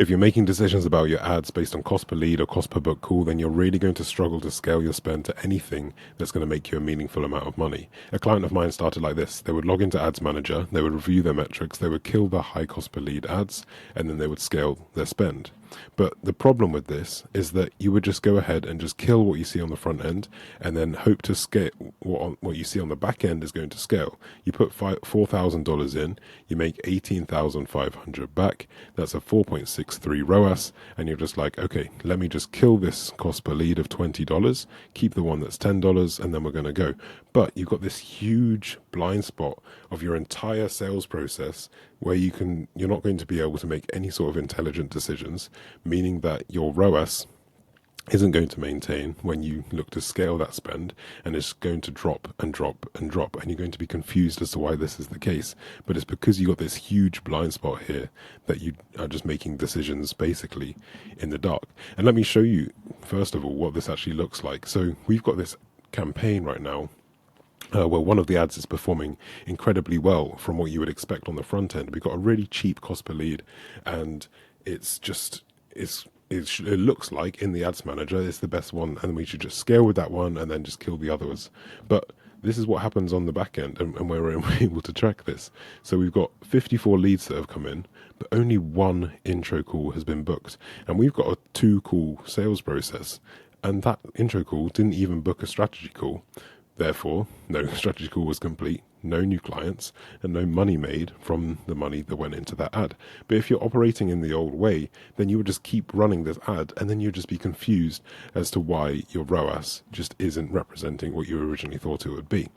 If you're making decisions about your ads based on cost per lead or cost per book call, then you're really going to struggle to scale your spend to anything that's going to make you a meaningful amount of money. A client of mine started like this. They would log into Ads Manager, they would review their metrics, they would kill the high cost per lead ads, and then they would scale their spend. But the problem with this is that you would just go ahead and just kill what you see on the front end and then hope to scale what you see on the back end is going to scale. You put $4,000 in, you make 18,500 back. That's a 4.63 ROAS, and you're just like, okay, let me just kill this cost per lead of $20, keep the one that's $10, and then we're going to go. But you've got this huge blind spot of your entire sales process where you're not going to be able to make any sort of intelligent decisions, meaning that your ROAS isn't going to maintain when you look to scale that spend, and it's going to drop and drop and drop, and you're going to be confused as to why this is the case. But it's because you got this huge blind spot here that you are just making decisions basically in the dark. And let me show you first of all what this actually looks like. So we've got this campaign right now where one of the ads is performing incredibly well from what you would expect on the front end. We've got a really cheap cost per lead, and it looks like in the ads manager it's the best one, and we should just scale with that one and then just kill the others. But this is what happens on the back end, and we're able to track this. So we've got 54 leads that have come in, but only one intro call has been booked, and we've got a 2-call sales process, and that intro call didn't even book a strategy call. Therefore, no strategy call was complete, no new clients, and no money made from the money that went into that ad. But if you're operating in the old way, then you would just keep running this ad, and then you'd just be confused as to why your ROAS just isn't representing what you originally thought it would be.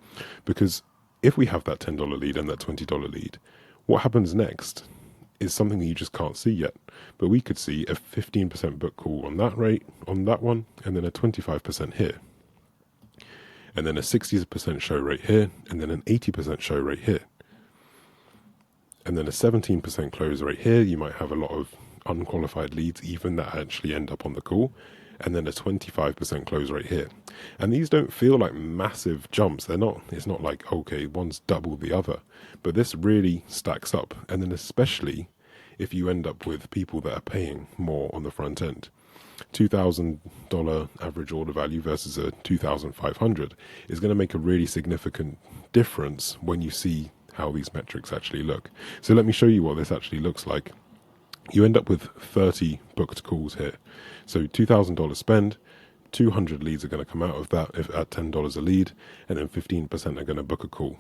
Because if we have that $10 lead and that $20 lead, what happens next is something that you just can't see yet. But we could see a 15% book call on that rate, on that one, and then a 25% here. And then a 60% show rate here, and then an 80% show rate here. And then a 17% close rate here. You might have a lot of unqualified leads even that actually end up on the call. And then a 25% close rate here. And these don't feel like massive jumps. It's not like, okay, one's double the other. But this really stacks up. And then especially if you end up with people that are paying more on the front end. $2,000 average order value versus a $2,500 is going to make a really significant difference when you see how these metrics actually look. So let me show you what this actually looks like. You end up with 30 booked calls here. So $2,000 spend, 200 leads are going to come out of that if at $10 a lead, and then 15% are going to book a call.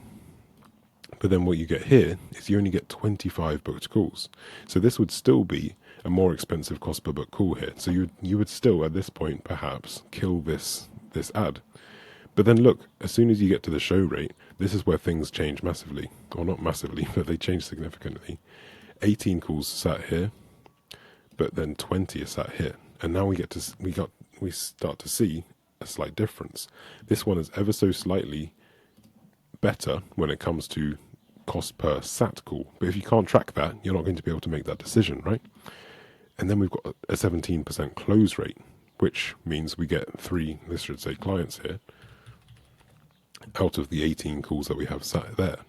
But then what you get here is you only get 25 booked calls. So this would still be a more expensive cost per book call here. So you would still at this point perhaps kill this ad. But then look, as soon as you get to the show rate, this is where things change massively. Or not massively, but they change significantly. 18 calls sat here, but then 20 are sat here. And now we start to see a slight difference. This one is ever so slightly better when it comes to cost per sat call. But if you can't track that, you're not going to be able to make that decision, right? And then we've got a 17% close rate, which means we get 3, this should say clients here, out of the 18 calls that we have sat there.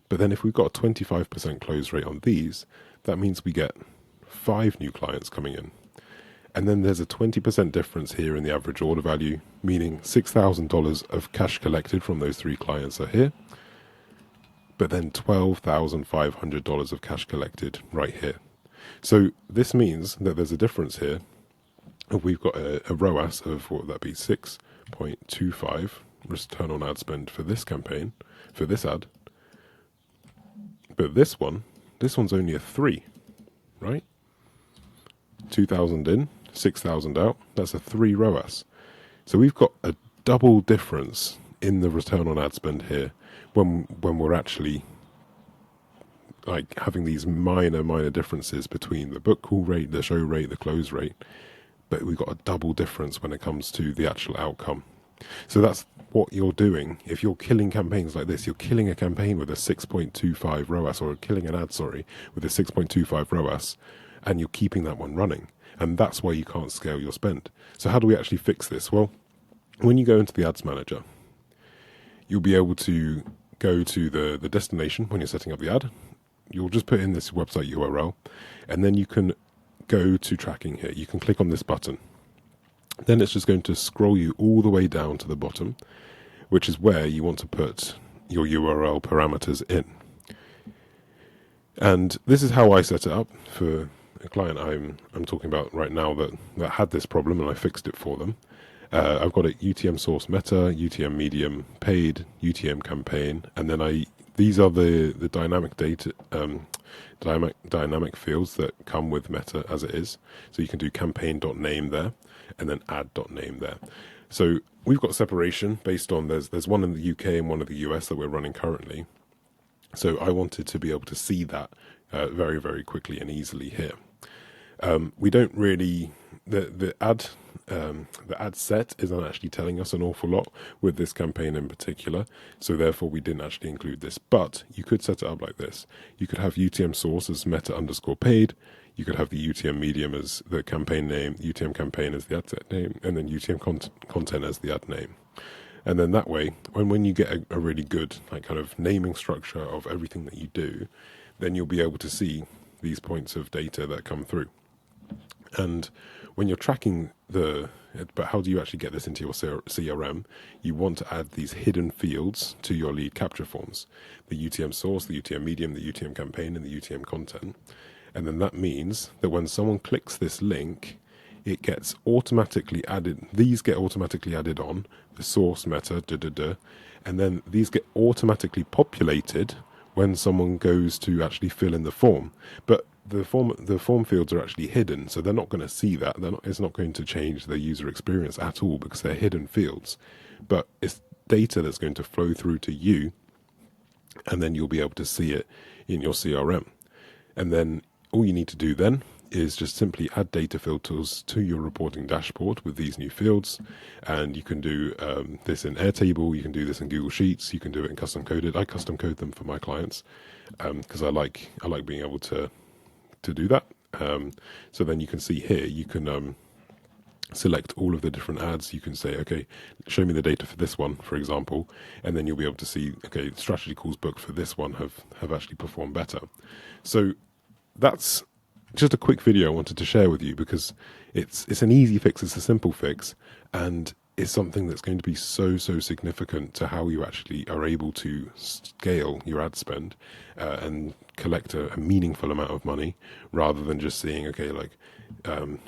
But then if we've got a 25% close rate on these, that means we get 5 new clients coming in. And then there's a 20% difference here in the average order value, meaning $6,000 of cash collected from those 3 clients are here, but then $12,500 of cash collected right here. So this means that there's a difference here. We've got a ROAS of, what would that be, 6.25 return on ad spend for this campaign, for this ad. But this one's only a 3, right? 2,000 in, 6,000 out, that's a 3 ROAS. So we've got a double difference in the return on ad spend here when we're actually like having these minor differences between the book call rate, the show rate, the close rate, but we've got a double difference when it comes to the actual outcome. So that's what you're doing. If you're killing campaigns like this, you're killing a campaign with a 6.25 ROAS, or killing an ad, with a 6.25 ROAS, and you're keeping that one running. And that's why you can't scale your spend. So how do we actually fix this? Well, when you go into the ads manager, you'll be able to go to the destination when you're setting up the ad. You'll just put in this website URL, and then you can go to tracking here, you can click on this button. Then it's just going to scroll you all the way down to the bottom, which is where you want to put your URL parameters in. And this is how I set it up for a client I'm talking about right now that had this problem, and I fixed it for them. I've got it UTM source meta, UTM medium paid, UTM campaign, and then these are the dynamic data dynamic fields that come with meta as it is. So you can do campaign.name there, and then add.name there. So we've got separation based on there's one in the UK and one in the US that we're running currently. So I wanted to be able to see that very, very quickly and easily here. We don't really the ad set isn't actually telling us an awful lot with this campaign in particular, so therefore we didn't actually include this. But you could set it up like this. You could have UTM source as meta underscore paid. You could have the UTM medium as the campaign name, UTM campaign as the ad set name, and then UTM content as the ad name. And then that way, when you get a really good kind of naming structure of everything that you do, then you'll be able to see these points of data that come through. And when you're tracking but how do you actually get this into your CRM? You want to add these hidden fields to your lead capture forms. The UTM source, the UTM medium, the UTM campaign, and the UTM content. And then that means that when someone clicks this link, it gets automatically added. These get automatically added on the source meta, and then these get automatically populated when someone goes to actually fill in the form. But the form fields are actually hidden, so they're not going to see that. It's not going to change their user experience at all because they're hidden fields. But it's data that's going to flow through to you, and then you'll be able to see it in your CRM. And then all you need to do then is just simply add data filters to your reporting dashboard with these new fields. And you can do this in Airtable, you can do this in Google Sheets, you can do it in custom coded. I custom code them for my clients because I like being able to do that. So then you can see here, you can select all of the different ads. You can say, okay, show me the data for this one, for example, and then you'll be able to see, okay, strategy calls booked for this one have actually performed better. So that's just a quick video I wanted to share with you because it's an easy fix, it's a simple fix, and it's something that's going to be so significant to how you actually are able to scale your ad spend and collect a meaningful amount of money rather than just seeing, okay, like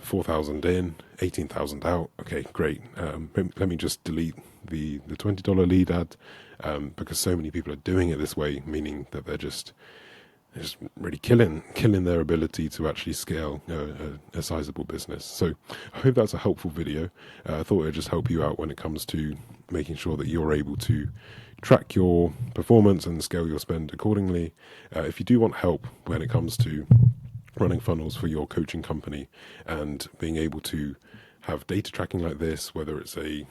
4,000 in, 18,000 out. Okay, great. Let me just delete the $20 lead ad because so many people are doing it this way, meaning that they're just really killing their ability to actually scale a sizable business. So I hope that's a helpful video. I thought it would just help you out when it comes to making sure that you're able to track your performance and scale your spend accordingly. If you do want help when it comes to running funnels for your coaching company and being able to have data tracking like this, whether it's an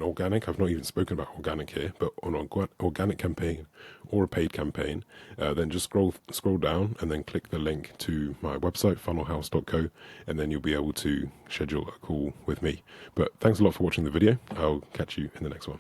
organic, I've not even spoken about organic here, but on an organic campaign or a paid campaign, then just scroll down and then click the link to my website, funnelhouse.co, and then you'll be able to schedule a call with me. But thanks a lot for watching the video. I'll catch you in the next one.